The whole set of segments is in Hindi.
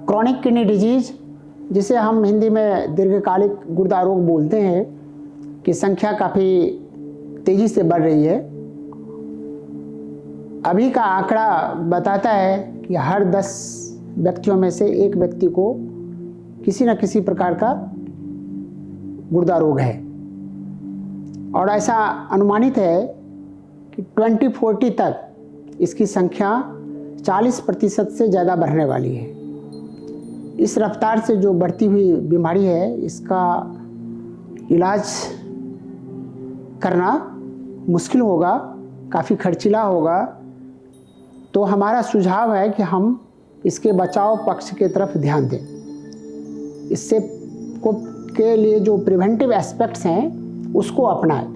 क्रॉनिक किडनी डिजीज, जिसे हम हिंदी में दीर्घकालिक गुर्दा रोग बोलते हैं, की संख्या काफ़ी तेज़ी से बढ़ रही है। अभी का आंकड़ा बताता है कि हर 10 व्यक्तियों में से एक व्यक्ति को किसी न किसी प्रकार का गुर्दा रोग है, और ऐसा अनुमानित है कि 2040 तक इसकी संख्या 40% से ज़्यादा बढ़ने वाली है। इस रफ्तार से जो बढ़ती हुई बीमारी है, इसका इलाज करना मुश्किल होगा, काफ़ी खर्चीला होगा। तो हमारा सुझाव है कि हम इसके बचाव पक्ष की तरफ ध्यान दें। इससे के लिए जो प्रिवेंटिव एस्पेक्ट्स हैं उसको अपनाएं।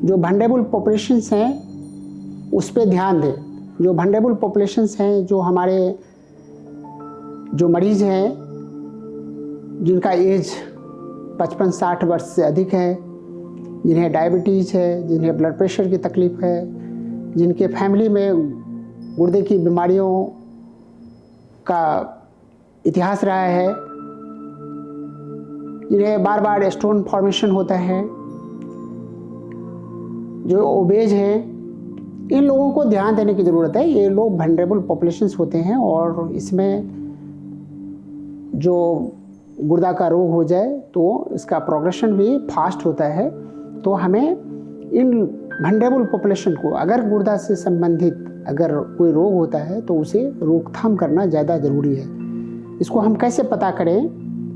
जो वल्नरेबल पॉपुलेशंस हैं उस पर ध्यान दें। जो वल्नरेबल पॉपुलेशंस हैं, जो हमारे जो मरीज़ हैं जिनका एज 55-60 वर्ष से अधिक है, जिन्हें डायबिटीज़ है, जिन्हें ब्लड प्रेशर की तकलीफ़ है, जिनके फैमिली में गुर्दे की बीमारियों का इतिहास रहा है, जिन्हें बार बार स्टोन फॉर्मेशन होता है, जो ओबेज हैं, इन लोगों को ध्यान देने की ज़रूरत है। ये लोग वल्नरेबल पॉपुलेशंस होते हैं और इसमें जो गुर्दा का रोग हो जाए तो इसका प्रोग्रेशन भी फास्ट होता है। तो हमें इन वल्नरेबल पॉपुलेशन को, अगर गुर्दा से संबंधित अगर कोई रोग होता है तो उसे रोकथाम करना ज़्यादा ज़रूरी है। इसको हम कैसे पता करें?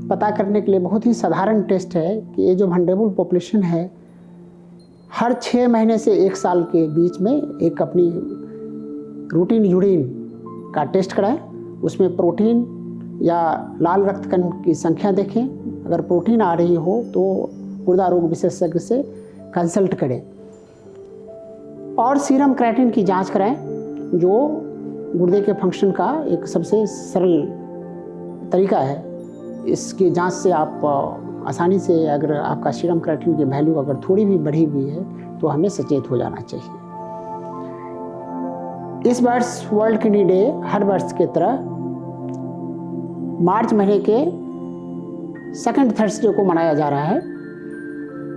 पता करने के लिए बहुत ही साधारण टेस्ट है कि ये जो वल्नरेबल पॉपुलेशन है, हर 6 महीने से 1 साल के बीच में एक अपनी रूटीन यूरिन का टेस्ट कराएं। उसमें प्रोटीन या लाल रक्त कण की संख्या देखें। अगर प्रोटीन आ रही हो तो गुर्दा रोग विशेषज्ञ से कंसल्ट करें। और सीरम क्रिएटिनिन की जांच कराएं, जो गुर्दे के फंक्शन का एक सबसे सरल तरीका है। इसकी जांच से आप आसानी से, अगर आपका सीरम क्रिएटिनिन की वैल्यू अगर थोड़ी भी बढ़ी हुई है तो हमें सचेत हो जाना चाहिए। इस वर्ष वर्ल्ड किडनी डे हर वर्ष की तरह मार्च महीने के सेकंड थर्सडे को मनाया जा रहा है।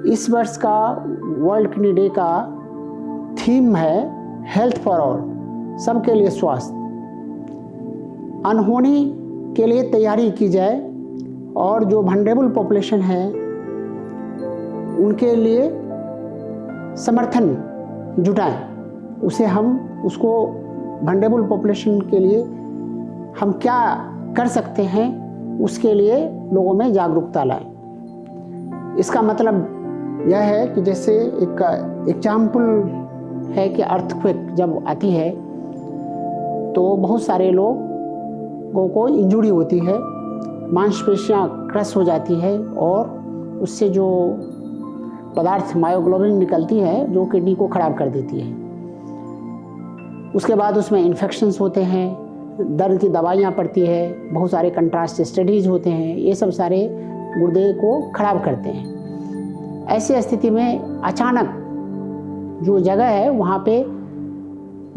इस वर्ष का वर्ल्ड किडनी डे का थीम है हेल्थ फॉर ऑल, सबके लिए स्वास्थ्य। अनहोनी के लिए तैयारी की जाए और जो वल्नरेबल पॉपुलेशन है उनके लिए समर्थन जुटाएं। उसको वल्नरेबल पॉपुलेशन के लिए हम क्या कर सकते हैं, उसके लिए लोगों में जागरूकता लाएं। इसका मतलब यह है कि जैसे एक एग्जाम्पल है कि अर्थक्वेक जब आती है तो बहुत सारे लोगों को इंजरी होती है, मांसपेशियां क्रश हो जाती है और उससे जो पदार्थ मायोग्लोबिन निकलती है जो किडनी को खराब कर देती है। उसके बाद उसमें इन्फेक्शंस होते हैं, दर्द की दवाइयाँ पड़ती है, बहुत सारे कंट्रास्ट स्टडीज़ होते हैं। ये सब सारे गुर्दे को खराब करते हैं। ऐसी स्थिति में अचानक जो जगह है वहाँ पे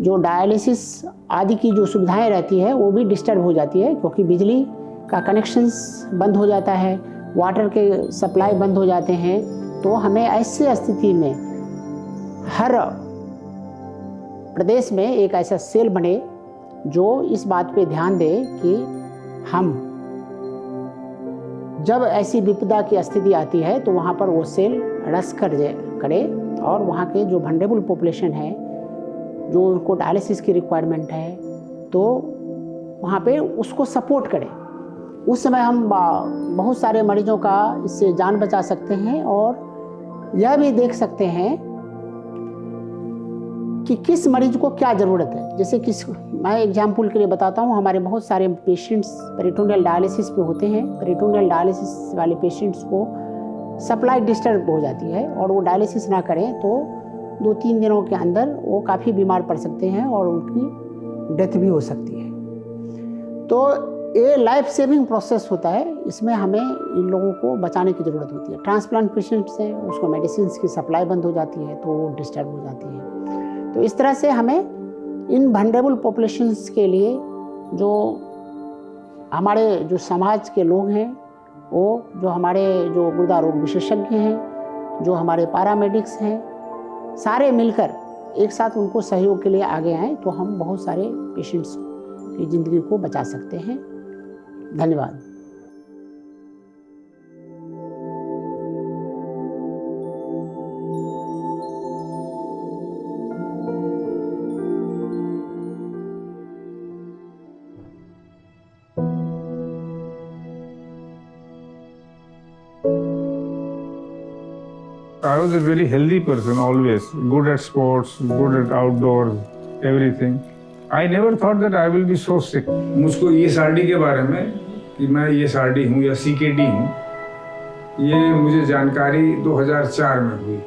जो डायलिसिस आदि की जो सुविधाएं रहती है वो भी डिस्टर्ब हो जाती है, क्योंकि बिजली का कनेक्शंस बंद हो जाता है, वाटर के सप्लाई बंद हो जाते हैं। तो हमें ऐसी स्थिति में हर प्रदेश में एक ऐसा सेल बने जो इस बात पे ध्यान दे कि हम जब ऐसी विपदा की स्थिति आती है तो वहाँ पर वो सेल रश करे और वहाँ के जो वल्नरेबल पॉपुलेशन है, जो उनको डायलिसिस की रिक्वायरमेंट है, तो वहाँ पे उसको सपोर्ट करें। उस समय हम बहुत सारे मरीजों का इससे जान बचा सकते हैं और यह भी देख सकते हैं कि किस मरीज को क्या ज़रूरत है। जैसे मैं एग्जाम्पल के लिए बताता हूँ, हमारे बहुत सारे पेशेंट्स पेरिटोनियल डायलिसिस पे होते हैं। पेरिटोनियल डायलिसिस वाले पेशेंट्स को सप्लाई डिस्टर्ब हो जाती है और वो डायलिसिस ना करें तो 2-3 दिनों के अंदर वो काफ़ी बीमार पड़ सकते हैं और उनकी डेथ भी हो सकती है। तो ये लाइफ सेविंग प्रोसेस होता है, इसमें हमें इन लोगों को बचाने की ज़रूरत होती है। ट्रांसप्लांट पेशेंट्स हैं, उसको मेडिसिन की सप्लाई बंद हो जाती है तो वो डिस्टर्ब हो जाती है। तो इस तरह से हमें इन वल्नरेबल पॉपुलेशंस के लिए जो हमारे जो समाज के लोग हैं, वो जो हमारे जो गुर्दा रोग विशेषज्ञ हैं, जो हमारे पैरामेडिक्स हैं, सारे मिलकर एक साथ उनको सहयोग के लिए आगे आएँ तो हम बहुत सारे पेशेंट्स की ज़िंदगी को बचा सकते हैं। धन्यवाद। I was a very healthy person always, good at sports, good at outdoors, everything. I never thought that I will be so sick. मुझको ESRD के बारे में कि मैं ESRD हूँ या CKD हूँ, ये मुझे जानकारी 2004 में हुई।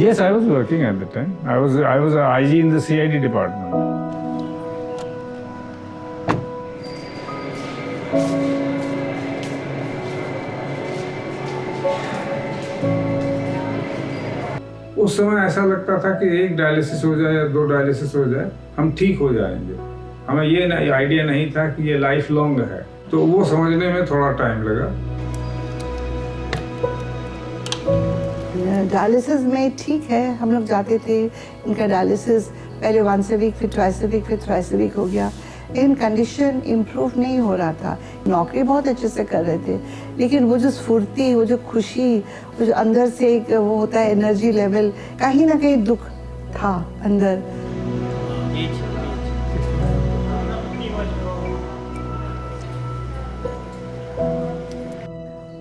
Yes, I was working at the time. I was a IG in the CID department. उस समय ऐसा लगता था कि एक डायलिसिस हो जाए या 2 डायलिसिस हो जाए हम ठीक हो जाएंगे। हमें ये आइडिया नहीं था कि ये लाइफ लॉन्ग है, तो वो समझने में थोड़ा टाइम लगा। डायलिसिस में ठीक है, हम लोग जाते थे, इनका डायलिसिस पहले 1 वीक, फिर 2 वीक, फिर 3 वीक हो गया, लेकिन कंडीशन इम्प्रूव नहीं हो रहा था। नौकरी बहुत अच्छे से कर रहे थे, लेकिन वो जो स्फूर्ति, वो जो खुशी, वो जो अंदर से एक वो होता है एनर्जी लेवल, कहीं ना कहीं दुख था अंदर।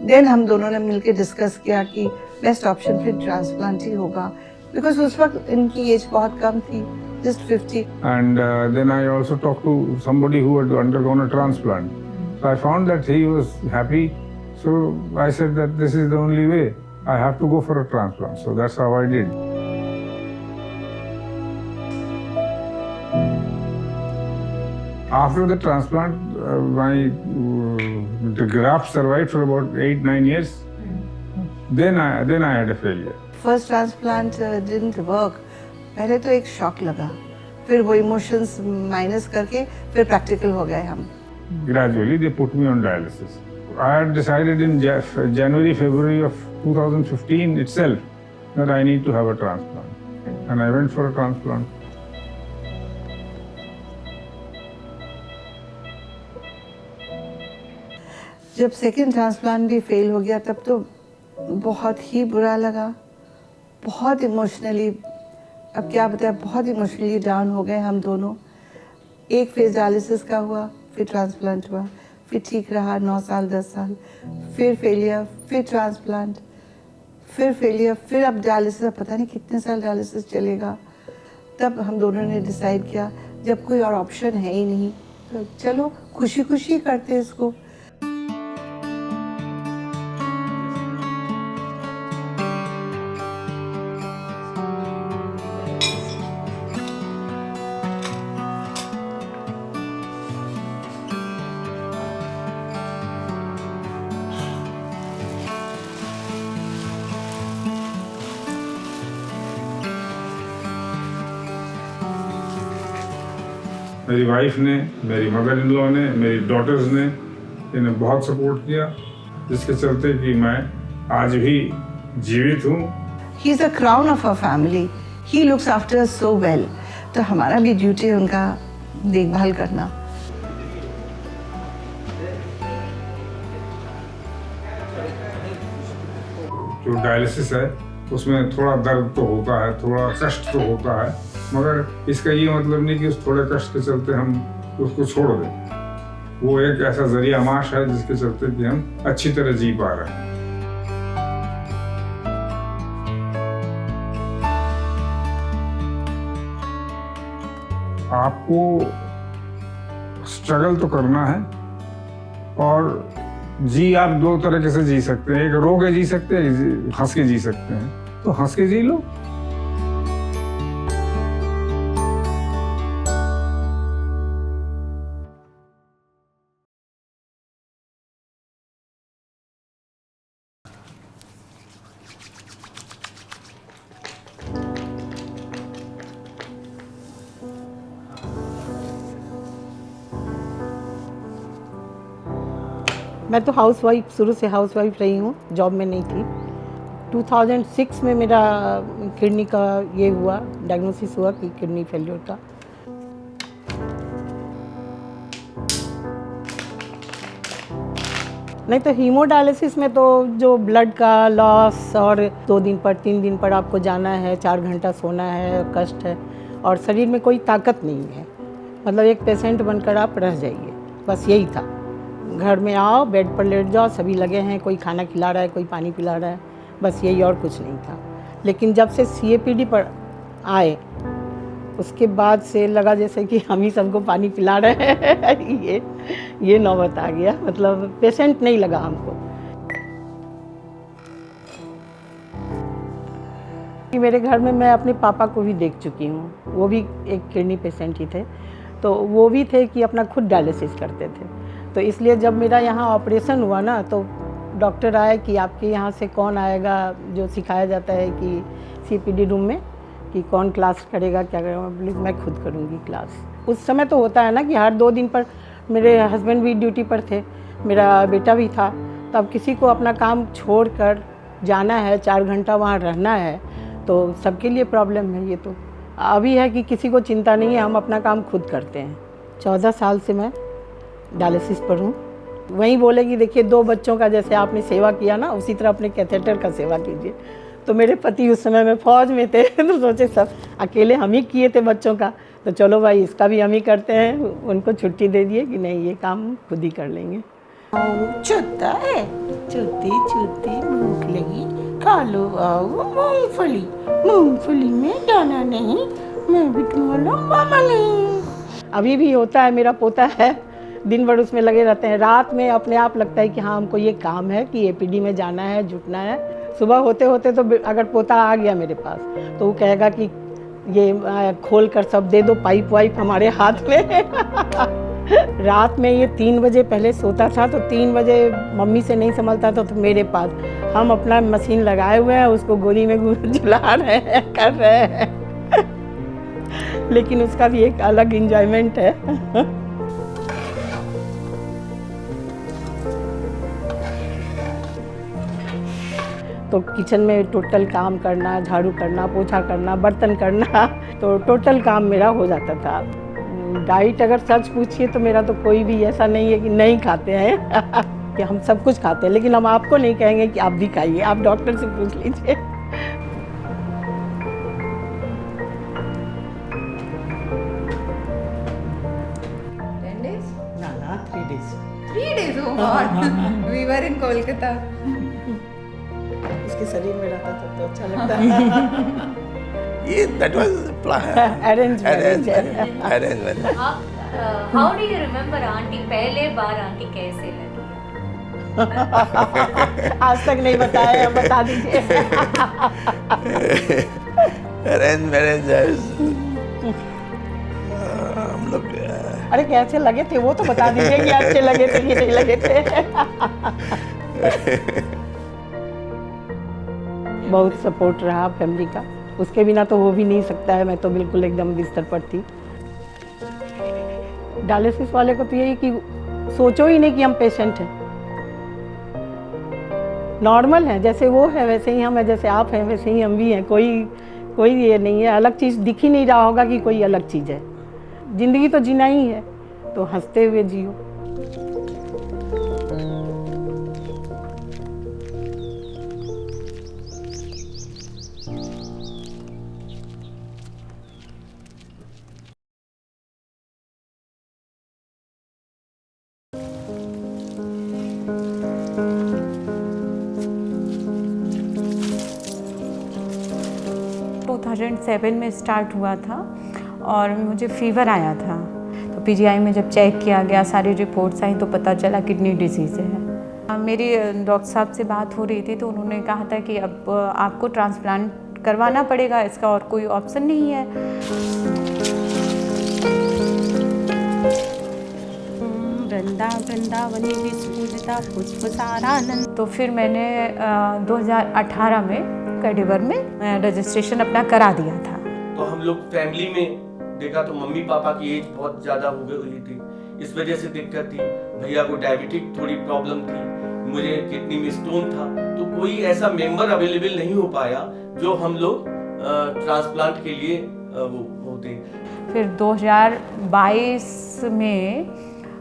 देन हम दोनों ने मिलकर डिस्कस किया कि बेस्ट ऑप्शन फिर ट्रांसप्लांट ही होगा, बिकॉज उस वक्त इनकी एज बहुत कम थी, just 50. And then I also talked to somebody who had undergone a transplant. So I found that he was happy. So I said that this is the only way. I have to go for a transplant. So that's how I did. After the transplant, the graft survived for about 8-9 years. Then I had a failure. First transplant didn't work. पहले तो एक शॉक लगा, फिर वो इमोशंस माइनस करके फिर प्रैक्टिकल हो गए हम। Gradually they put me on dialysis. I had decided in January, February of 2015 itself that I need to have a transplant, and I went for a transplant. जब सेकेंड ट्रांसप्लांट भी फेल हो गया तब तो बहुत ही बुरा लगा, बहुत इमोशनली, अब क्या बताया, बहुत इमोशनली डाउन हो गए हम दोनों। एक फेज डायलिसिस का हुआ, फिर ट्रांसप्लांट हुआ, फिर ठीक रहा 9 साल 10 साल, फिर फेलियर, फिर ट्रांसप्लांट, फिर फेलियर, फिर अब डायलिसिस, पता नहीं कितने साल डायलिसिस चलेगा। तब हम दोनों ने डिसाइड किया जब कोई और ऑप्शन है ही नहीं तो चलो खुशी खुशी करते इसको। मेरी वाइफ ने, मेरी मदर इन लॉ ने, मेरी डॉटर्स ने इन्हें बहुत सपोर्ट किया, जिसके चलते कि मैं आज भी जीवित हूँ। He is the crown of our family. He looks after us so well. तो हमारा भी ड्यूटी है उनका देखभाल करना। जो डायलिसिस है उसमें थोड़ा दर्द तो होता है, थोड़ा कष्ट तो होता है, मगर इसका ये मतलब नहीं कि उस थोड़े कष्ट के चलते हम उसको छोड़ दें। वो एक ऐसा जरिया माश है जिसके चलते कि हम अच्छी तरह जी पा रहे हैं। आपको स्ट्रगल तो करना है, और जी आप 2 तरीके से जी सकते हैं, एक रो के जी सकते हैं, हंस के जी सकते हैं, तो हंस के जी लो। मैं तो हाउसवाइफ, शुरू से हाउसवाइफ रही हूँ, जॉब में नहीं थी। 2006 में मेरा किडनी का ये हुआ, डायग्नोसिस हुआ कि किडनी फेल्योर का। नहीं तो हीमोडायलिसिस में तो जो ब्लड का लॉस और 2 दिन पर 3 दिन पर आपको जाना है, 4 घंटा सोना है, कष्ट है और शरीर में कोई ताकत नहीं है। मतलब एक पेशेंट बनकर आप रह जाइए, बस यही था। घर में आओ, बेड पर लेट जाओ, सभी लगे हैं, कोई खाना खिला रहा है, कोई पानी पिला रहा है, बस यही, और कुछ नहीं था। लेकिन जब से CAPD पर आए, उसके बाद से लगा जैसे कि हम ही सबको पानी पिला रहे हैं। ये नौबत आ गया, मतलब पेशेंट नहीं लगा हमको। कि मेरे घर में मैं अपने पापा को भी देख चुकी हूँ, वो भी एक किडनी पेशेंट ही थे, तो वो भी थे कि अपना खुद डायलिसिस करते थे। तो इसलिए जब मेरा यहाँ ऑपरेशन हुआ ना, तो डॉक्टर आए कि आपके यहाँ से कौन आएगा, जो सिखाया जाता है कि CPD रूम में कि कौन क्लास करेगा, क्या करेगा। मैं खुद करूँगी क्लास। उस समय तो होता है ना कि हर 2 दिन पर मेरे हस्बैंड भी ड्यूटी पर थे, मेरा बेटा भी था, तो अब किसी को अपना काम छोड़कर जाना है, 4 घंटा वहाँ रहना है, तो सबके लिए प्रॉब्लम है। ये तो अभी है कि किसी को चिंता नहीं है, हम अपना काम खुद करते हैं। 14 साल से मैं डायलिसिस पर हूँ। वहीं बोले कि देखिए 2 बच्चों का जैसे आपने सेवा किया ना, उसी तरह अपने कैथेटर का सेवा कीजिए। तो मेरे पति उस समय में फ़ौज में थे, तो सोचे सब अकेले हम ही किए थे बच्चों का, तो चलो भाई इसका भी हम ही करते हैं। उनको छुट्टी दे दिए कि नहीं, ये काम खुद ही कर लेंगे। चुता है, चुती चुती भूख लगी, खा लो आओ मूंगफली, मूंगफली में दाना नहीं, मैं भी तुम्हारा मामा नहीं। अभी भी होता है, मेरा पोता है, दिन भर उसमें लगे रहते हैं। रात में अपने आप लगता है कि हाँ हमको ये काम है कि APD में जाना है, जुटना है। सुबह होते होते तो अगर पोता आ गया मेरे पास, तो वो कहेगा कि ये खोल कर सब दे दो, पाइप वाइप हमारे हाथ में। रात में ये 3 बजे पहले सोता था, तो 3 बजे मम्मी से नहीं संभलता था, तो मेरे पास हम अपना मशीन लगाए हुए हैं, उसको गोदी में झुला रहे हैं, कर रहे हैं। लेकिन उसका भी एक अलग इंजॉयमेंट है। तो किचन में टोटल काम करना, झाड़ू करना, पोछा करना, बर्तन करना, तो टोटल काम मेरा हो जाता था। डाइट अगर सच पूछिए तो मेरा तो कोई भी ऐसा नहीं है कि नहीं खाते हैं। कि हम सब कुछ खाते हैं, लेकिन हम आपको नहीं कहेंगे कि आप भी खाइए, आप डॉक्टर से पूछ लीजिए। ना 3 days। 3 days, oh God. We were in Kolkata. उसके शरीर में रहता था तो अच्छा लगता है। That was plan. Arrange marriage। Arrange marriage. How do you remember aunty, पहले बार आंटी कैसे लगी? आज तक नहीं बताया, बता दीजिए। Arrange marriage हम लोग अरे कैसे लगे थे वो तो बता दीजिए कि अच्छे लगे थे कि नहीं लगे थे। बहुत सपोर्ट रहा फैमिली का, उसके बिना तो हो भी नहीं सकता है। मैं तो बिल्कुल एकदम बिस्तर पर थी। डायलिसिस वाले को तो यही कि सोचो ही नहीं कि हम पेशेंट हैं, नॉर्मल हैं, जैसे वो है वैसे ही हम हैं, जैसे आप हैं वैसे ही हम भी हैं। कोई ये नहीं है, अलग चीज़ दिख ही नहीं रहा होगा कि कोई अलग चीज़ है। ज़िंदगी तो जीना ही है, तो हंसते हुए जियो। में स्टार्ट हुआ था और मुझे फीवर आया था, तो PGI में जब चेक किया गया, सारी रिपोर्ट्स आई तो पता चला किडनी डिजीज़ है। मेरी डॉक्टर साहब से बात हो रही थी तो उन्होंने कहा था कि अब आपको ट्रांसप्लांट करवाना पड़ेगा, इसका और कोई ऑप्शन नहीं है। वृंदावनी विस्फुलिता पुष्पसारानंद। तो फिर मैंने 2018 में कैडिवर में रजिस्ट्रेशन अपना करा दिया था। तो हम लोग फैमिली में देखा तो मम्मी पापा की एज बहुत ज़्यादा हो गई हुई थी, इस वजह से दिक्कत थी। भैया को डायबिटिक थोड़ी प्रॉब्लम थी, मुझे किडनी में स्टोन था, तो कोई ऐसा मेंबर अवेलेबल नहीं हो पाया जो हम लोग ट्रांसप्लांट के लिए वो होते। फिर 2022 में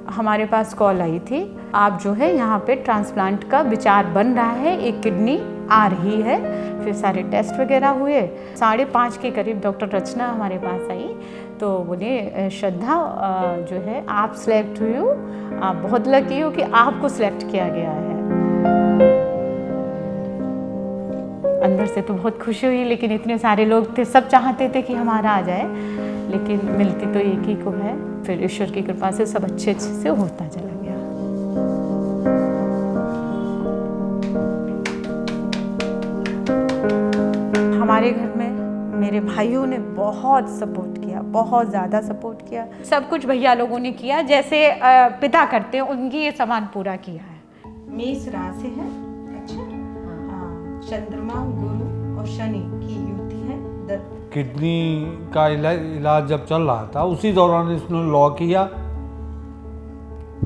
हमारे पास कॉल आई थी, आप जो है यहाँ पे ट्रांसप्लांट का विचार बन रहा है, एक किडनी आ रही है। फिर सारे टेस्ट वगैरह हुए, 5:30 के करीब डॉक्टर रचना हमारे पास आई, तो बोले श्रद्धा जो है आप सिलेक्ट हुई हो, आप बहुत लकी हो कि आपको सिलेक्ट किया गया है। अंदर से तो बहुत खुशी हुई, लेकिन इतने सारे लोग थे, सब चाहते थे कि हमारा आ जाए, लेकिन मिलती तो एक ही को है। फिर ईश्वर की कृपा से सब अच्छे से होता चला गया। हमारे घर में मेरे भाइयों ने बहुत सपोर्ट किया, बहुत ज़्यादा सपोर्ट किया। सब कुछ भैया लोगों ने किया, जैसे पिता करते हैं उनकी ये सामान पूरा किया है। मेष राशि है, अच्छा हाँ, चंद्रमा गुरु और शनि की युति है। किडनी का इलाज जब चल रहा था उसी दौरान इसने लॉ किया,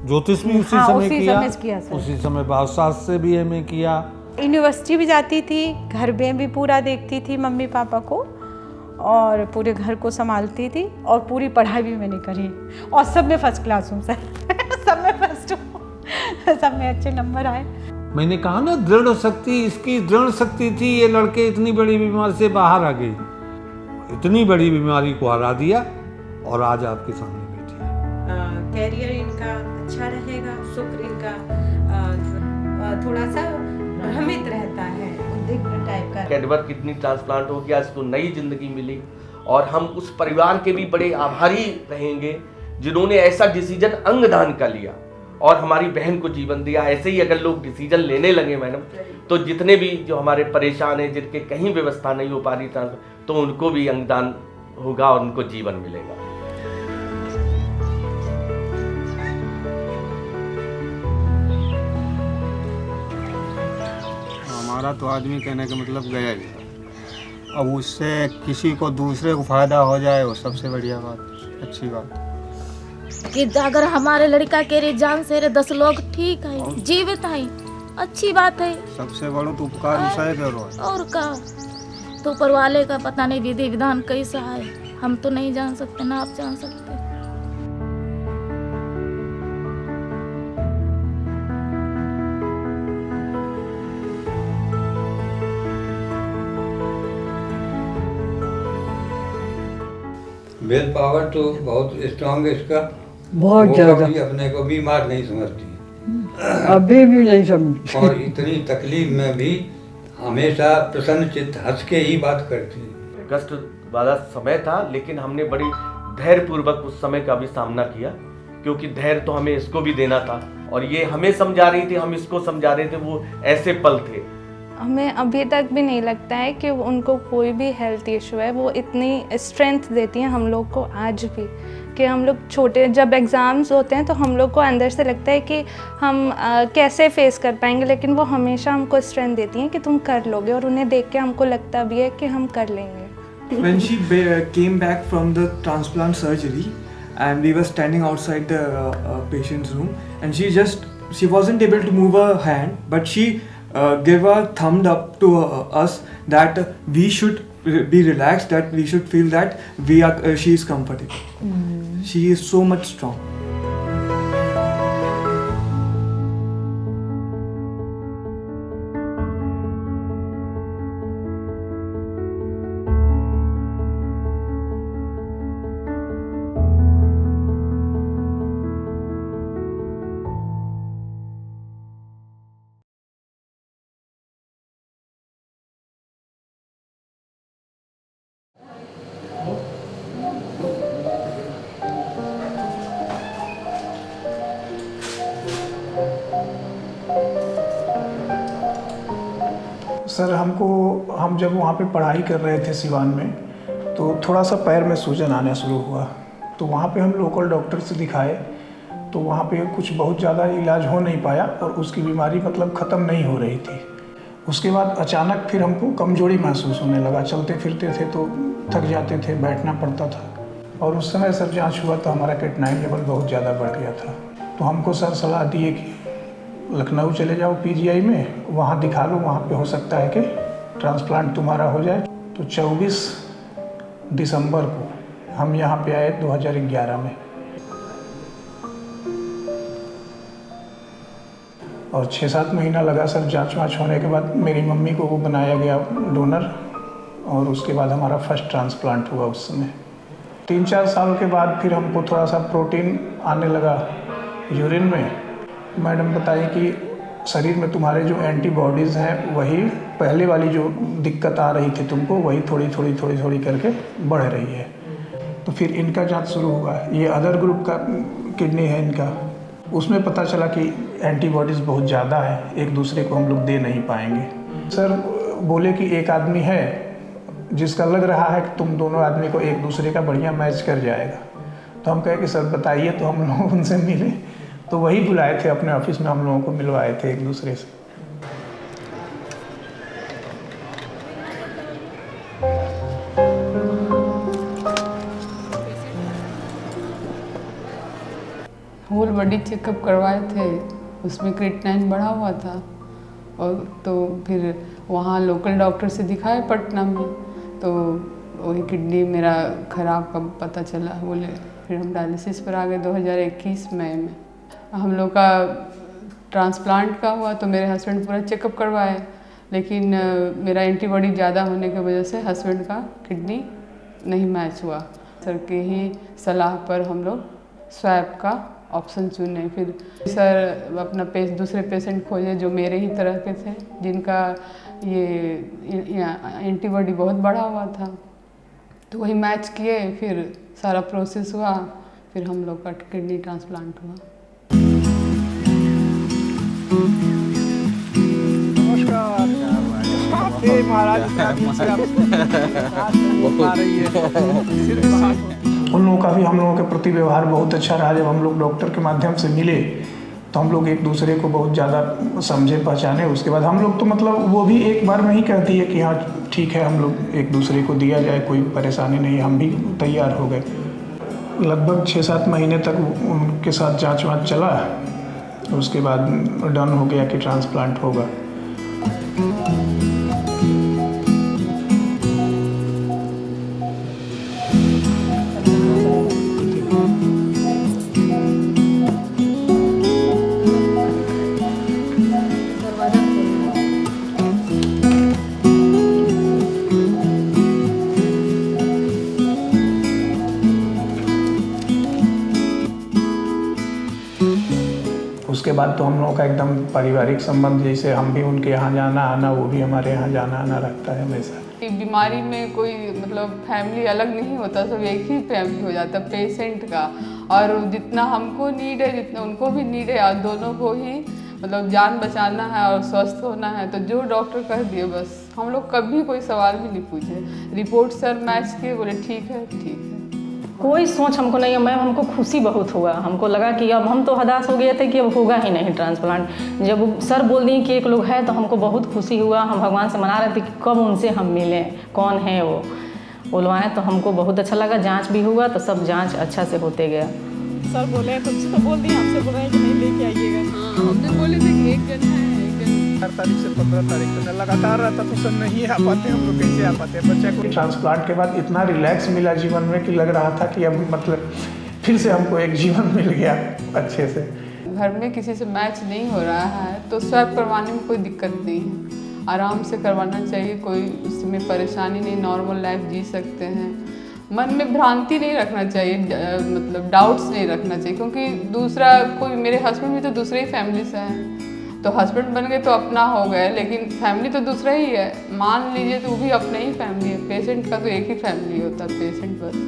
ज्योतिष भी उसी समय किया, उसी समय भावशास्त्र से भी एमए किया। यूनिवर्सिटी भी जाती थी, घर में भी पूरा देखती थी मम्मी पापा को, और पूरे घर को संभालती थी, और पूरी पढ़ाई भी मैंने करी, और सब में फर्स्ट क्लास हूँ सर सब में फर्स्ट हूँ, सब में अच्छे नंबर आए। मैंने कहा ना दृढ़ शक्ति, इसकी दृढ़ शक्ति थी, ये लड़के इतनी बड़ी बीमारी से बाहर आ गई, इतनी बड़ी बीमारी को हरा दिया और आज आपके सामने बैठी है। कैरियर इनका अच्छा रहेगा, शुक्र इनका थोड़ा सा भ्रमित रहता है, उद्विग्न टाइप का। कैडवर किडनी ट्रांसप्लांट हो गया, इसको नई जिंदगी मिली, और हम उस परिवार के भी बड़े आभारी रहेंगे जिन्होंने ऐसा डिसीजन अंगदान का लिया और हमारी बहन को जीवन दिया। ऐसे ही अगर लोग डिसीजन लेने लगे मैडम, तो जितने भी जो हमारे परेशान हैं, जिनके कहीं व्यवस्था नहीं हो पा रही तो उनको भी अंगदान होगा और उनको जीवन मिलेगा। हमारा तो आदमी कहने का मतलब गया ही, अब उससे किसी को दूसरे को फायदा हो जाए वो सबसे बढ़िया बात, अच्छी बात। कि अगर हमारे लड़का के रे जान से रे 10 लोग ठीक है, जीवित है, अच्छी बात है। सबसे बड़ा तो उपकार उसे करो। और का तो ऊपर वाले का पता नहीं विधि विधान कैसा है, हम तो नहीं जान सकते ना आप जान सकते। विल पावर तो बहुत स्ट्रांग है इसका, बहुत ज़्यादा। अपने को बीमार नहीं समझती, अभी भी नहीं समझती, और इतनी तकलीफ में भी हमेशा प्रसन्न चित्त हंस के ही बात करती है। कष्ट वाला समय था, लेकिन हमने बड़ी धैर्य पूर्वक उस समय का भी सामना किया, क्योंकि धैर्य तो हमें इसको भी देना था, और ये हमें समझा रही थी, हम इसको समझा रहे थे, वो ऐसे पल थे। हमें अभी तक भी नहीं लगता है कि उनको कोई भी हेल्थ इशू है, वो इतनी स्ट्रेंथ देती हैं हम लोग को आज भी, कि हम लोग छोटे जब एग्ज़ाम्स होते हैं तो हम लोग को अंदर से लगता है कि हम कैसे फेस कर पाएंगे, लेकिन वो हमेशा हमको स्ट्रेंथ देती हैं कि तुम कर लोगे, और उन्हें देख के हमको लगता भी है कि हम कर लेंगे। When she came back from the transplant surgery and we were standing outside the patient's room, and she wasn't able to move her hand, but she gave a thumb up to us that we should be relaxed, that we should feel that she is comfortable. She is so much strong. Sir हम जब वहाँ पे पढ़ाई कर रहे थे सिवान में, तो थोड़ा सा पैर में सूजन आना शुरू हुआ, तो वहाँ पे हम लोकल डॉक्टर से दिखाए, तो वहाँ पे कुछ बहुत ज़्यादा इलाज हो नहीं पाया और उसकी बीमारी मतलब ख़त्म नहीं हो रही थी। उसके बाद अचानक फिर हमको कमजोरी महसूस होने लगा, चलते फिरते थे तो थक जाते थे, बैठना पड़ता था। और उस समय सर जांच हुआ तो हमारा क्रिएटिनिन लेवल बहुत ज़्यादा बढ़ गया था। तो हमको सर सलाह दिए कि लखनऊ चले जाओ पीजीआई में, वहाँ दिखा लो, वहाँ पे हो सकता है कि ट्रांसप्लांट तुम्हारा हो जाए। तो 24 दिसंबर को हम यहाँ पे आए 2011 में, और 6-7 महीना लगा सर जांच वाँच होने के बाद मेरी मम्मी को वो बनाया गया डोनर, और उसके बाद हमारा फर्स्ट ट्रांसप्लांट हुआ उस समय। 3-4 साल के बाद फिर हमको थोड़ा सा प्रोटीन आने लगा यूरिन में। मैडम बताई कि शरीर में तुम्हारे जो एंटीबॉडीज़ हैं वही पहले वाली जो दिक्कत आ रही थी तुमको, वही थोड़ी थोड़ी करके बढ़ रही है। तो फिर इनका जांच शुरू हुआ। ये अदर ग्रुप का किडनी है इनका, उसमें पता चला कि एंटीबॉडीज़ बहुत ज़्यादा है, एक दूसरे को हम लोग दे नहीं पाएंगे। सर बोले कि एक आदमी है जिसका लग रहा है कि तुम दोनों आदमी को एक दूसरे का बढ़िया मैच कर जाएगा। तो हम कहे कि सर बताइए। तो हम लोग उनसे मिले, तो वही बुलाए थे अपने ऑफिस में, हम लोगों को मिलवाए थे एक दूसरे से। होल बॉडी चेकअप करवाए थे, उसमें क्रिएटिनिन बढ़ा हुआ था। और तो फिर वहाँ लोकल डॉक्टर से दिखाए पटना में, तो वही किडनी मेरा ख़राब का पता चला, बोले। फिर हम डायलिसिस पर आ गए 2021 मई में। हम लोग का ट्रांसप्लांट का हुआ तो मेरे हस्बैंड पूरा चेकअप करवाए, लेकिन मेरा एंटीबॉडी ज़्यादा होने की वजह से हस्बैंड का किडनी नहीं मैच हुआ। सर के ही सलाह पर हम लोग स्वैप का ऑप्शन चुने। फिर सर अपना दूसरे पेशेंट खोजे जो मेरे ही तरह के थे, जिनका ये एंटीबॉडी बहुत बढ़ा हुआ था, तो वही मैच किए। फिर सारा प्रोसेस हुआ, फिर हम लोग का किडनी ट्रांसप्लांट हुआ। उन लोगों का भी हम लोगों के प्रति व्यवहार बहुत अच्छा रहा। जब हम लोग डॉक्टर के माध्यम से मिले तो हम लोग एक दूसरे को बहुत ज़्यादा समझे पहचाने। उसके बाद हम लोग तो मतलब वो भी एक बार में ही कह दिए कि हाँ ठीक है, हम लोग एक दूसरे को दिया जाए, कोई परेशानी नहीं। हम भी तैयार हो गए। लगभग 6-7 महीने तक उनके साथ जांच वाँच चला, उसके बाद डन हो गया कि ट्रांसप्लांट होगा। उसके बाद तो हम लोगों का एकदम पारिवारिक संबंध, जैसे हम भी उनके यहाँ जाना आना, वो भी हमारे यहाँ जाना आना रहता है हमेशा। बीमारी में कोई मतलब फैमिली अलग नहीं होता, सब एक ही फैमिली हो जाता है पेशेंट का। और जितना हमको नीड है जितना उनको भी नीड है, और दोनों को ही मतलब जान बचाना है और स्वस्थ होना है। तो जो डॉक्टर कह दिए बस, हम लोग कभी कोई सवाल भी नहीं पूछे। रिपोर्ट सर मैच किए, बोले ठीक है ठीक है। कोई सोच हमको नहीं है मैम, हमको खुशी बहुत हुआ। हमको लगा कि अब हम तो हताश हो गए थे कि अब होगा ही नहीं ट्रांसप्लांट। जब सर बोल दिए कि एक लोग है तो हमको बहुत खुशी हुआ। हम भगवान से मना रहे थे कि कब उनसे हम मिलें, कौन है वो बुलवाएं। तो हमको बहुत अच्छा लगा। जांच भी हुआ तो सब जांच अच्छा से होते गया। सर बोले तुमसे तो बोल दिए, हमसे बोल रहे हैं कि नहीं लेके आइएगा। हाँ, हमने बोले थे कि एक जन है, 4 तारीख से 15 तारीख तक लगातार रहता तो सर नहीं आ पाते, हम लोग कैसे आ पाते। बच्चे को ट्रांसप्लांट के बाद इतना रिलैक्स मिला जीवन में कि लग रहा था कि अब मतलब फिर से हमको एक जीवन मिल गया अच्छे से। घर में किसी से मैच नहीं हो रहा है तो स्वैप करवाने में कोई दिक्कत नहीं है, आराम से करवाना चाहिए। कोई उसमें परेशानी नहीं, नॉर्मल लाइफ जी सकते हैं। मन में भ्रांति नहीं रखना चाहिए, मतलब डाउट्स नहीं रखना चाहिए, क्योंकि दूसरा कोई, मेरे हस्बैंड भी तो दूसरे ही फैमिली से हैं, तो हस्बैंड बन गए तो अपना हो गए, लेकिन फैमिली तो दूसरा ही है। मान लीजिए तो वो भी अपना ही फैमिली है। पेशेंट का तो एक ही फैमिली होता है, पेशेंट बस।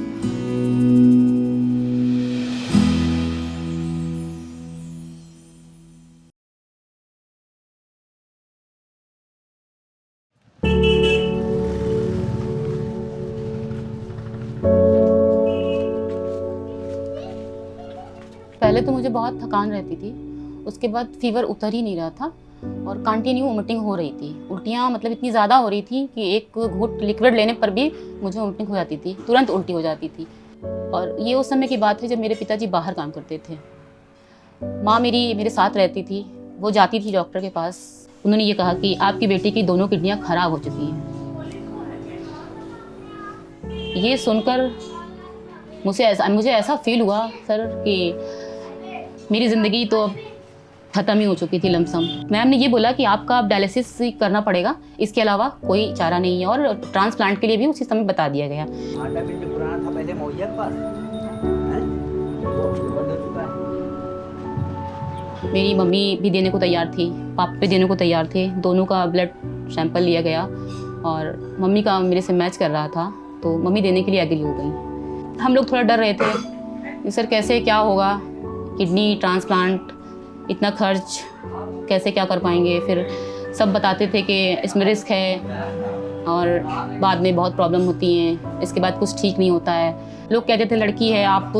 पहले तो मुझे बहुत थकान रहती थी, उसके बाद फीवर उतर ही नहीं रहा था और कंटिन्यू वोमिटिंग हो रही थी। उल्टियाँ मतलब इतनी ज़्यादा हो रही थी कि एक घूंट लिक्विड लेने पर भी मुझे वोमिटिंग हो जाती थी, तुरंत उल्टी हो जाती थी। और ये उस समय की बात है जब मेरे पिताजी बाहर काम करते थे। माँ मेरी मेरे साथ रहती थी, वो जाती थी डॉक्टर के पास। उन्होंने ये कहा कि आपकी बेटी की दोनों किडनियाँ खराब हो चुकी हैं। ये सुनकर मुझे ऐसा फील हुआ सर कि मेरी ज़िंदगी तो अब ख़त्म ही हो चुकी थी लमसम। मैम ने ये बोला कि आपका अब डायलिसिस करना पड़ेगा, इसके अलावा कोई चारा नहीं है, और ट्रांसप्लांट के लिए भी उसी समय बता दिया गया। मेरी मम्मी भी देने को तैयार थी, पापा भी देने को तैयार थे। दोनों का ब्लड सैंपल लिया गया और मम्मी का मेरे से मैच कर रहा था, तो मम्मी देने के लिए एग्री हो गई। हम लोग थोड़ा डर रहे थे, सर कैसे क्या होगा, किडनी ट्रांसप्लांट, इतना खर्च कैसे क्या कर पाएंगे। फिर सब बताते थे कि इसमें रिस्क है और बाद में बहुत प्रॉब्लम होती हैं, इसके बाद कुछ ठीक नहीं होता है। लोग कहते थे लड़की है, आप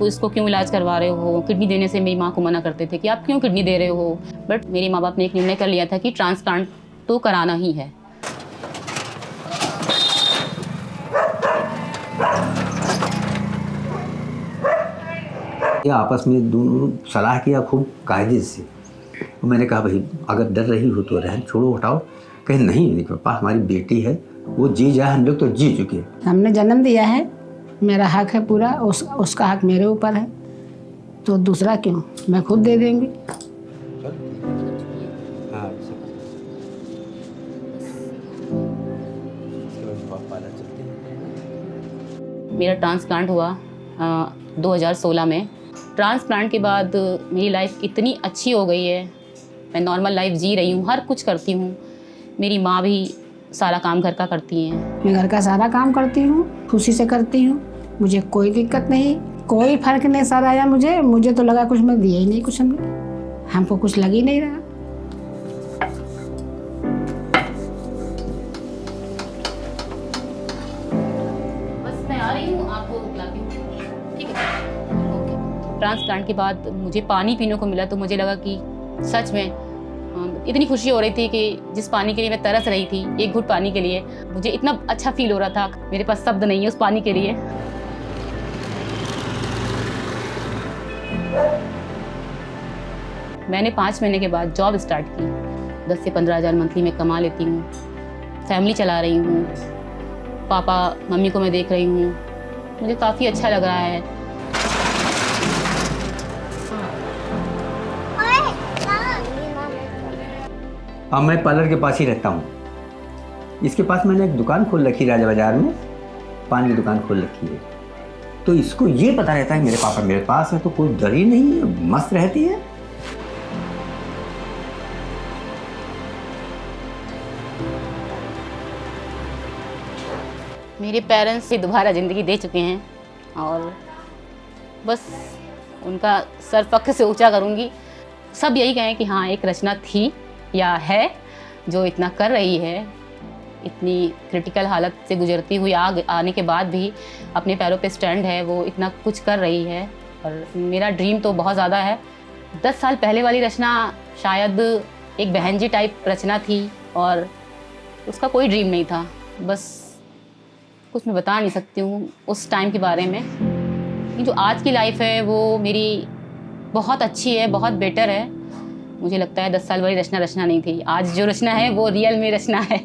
इसको क्यों इलाज करवा रहे हो। किडनी देने से मेरी माँ को मना करते थे कि आप क्यों किडनी दे रहे हो। बट मेरे माँ बाप ने एक निर्णय कर लिया था कि ट्रांसप्लांट तो कराना ही है। आपस में दोनों सलाह किया खूब कायदे से। तो मैंने कहा भाई अगर डर रही हो तो रहन छोड़ो, हटाओ। कहे नहीं पापा, हमारी बेटी है, वो जी जाए, हम लोग तो जी चुके। हमने जन्म दिया है, मेरा हक है पूरा, उसका हक मेरे ऊपर है, तो दूसरा क्यों, मैं खुद दे देंगी। मेरा ट्रांसप्लांट हुआ 2016 में। ट्रांसप्लांट के बाद मेरी लाइफ इतनी अच्छी हो गई है, मैं नॉर्मल लाइफ जी रही हूँ, हर कुछ करती हूँ। मेरी माँ भी सारा काम घर का करती हैं। मैं घर का सारा काम करती हूँ, खुशी से करती हूँ, मुझे कोई दिक्कत नहीं, कोई फर्क नहीं सर आया मुझे तो लगा कुछ मैं दिया ही नहीं, कुछ हमको कुछ लग ही नहीं रहा। बस मैं आ रही हूँ, आपको बुलाती हूँ, ठीक है? ट्रांसप्लांट के बाद मुझे पानी पीने को मिला तो मुझे लगा कि सच में इतनी खुशी हो रही थी कि जिस पानी के लिए मैं तरस रही थी, एक घूंट पानी के लिए, मुझे इतना अच्छा फील हो रहा था, मेरे पास शब्द नहीं है उस पानी के लिए। मैंने 5 महीने के बाद जॉब स्टार्ट की। 10 से 15 हज़ार मंथली में कमा लेती हूँ, फैमिली चला रही हूँ, पापा मम्मी को मैं देख रही हूँ, मुझे काफ़ी अच्छा लग रहा है। अब मैं पार्लर के पास ही रहता हूँ। इसके पास मैंने एक दुकान खोल रखी है, राजा बाजार में पान की दुकान खोल रखी है। तो इसको ये पता रहता है मेरे पापा मेरे पास है, तो कोई डर ही नहीं, मस्त रहती है। मेरे पेरेंट्स से दोबारा ज़िंदगी दे चुके हैं और बस उनका सर फख्र से ऊंचा करूँगी। सब यही कहें कि हाँ, एक रचना थी या है जो इतना कर रही है, इतनी क्रिटिकल हालत से गुजरती हुई आने के बाद भी अपने पैरों पे स्टैंड है, वो इतना कुछ कर रही है। और मेरा ड्रीम तो बहुत ज़्यादा है। 10 साल पहले वाली रचना शायद एक बहन जी टाइप रचना थी और उसका कोई ड्रीम नहीं था। बस कुछ मैं बता नहीं सकती हूँ उस टाइम के बारे में। ये जो आज की लाइफ है वो मेरी बहुत अच्छी है, बहुत बेटर है। मुझे लगता है 10 साल वाली रचना नहीं थी, आज जो रचना है वो रियल में रचना है।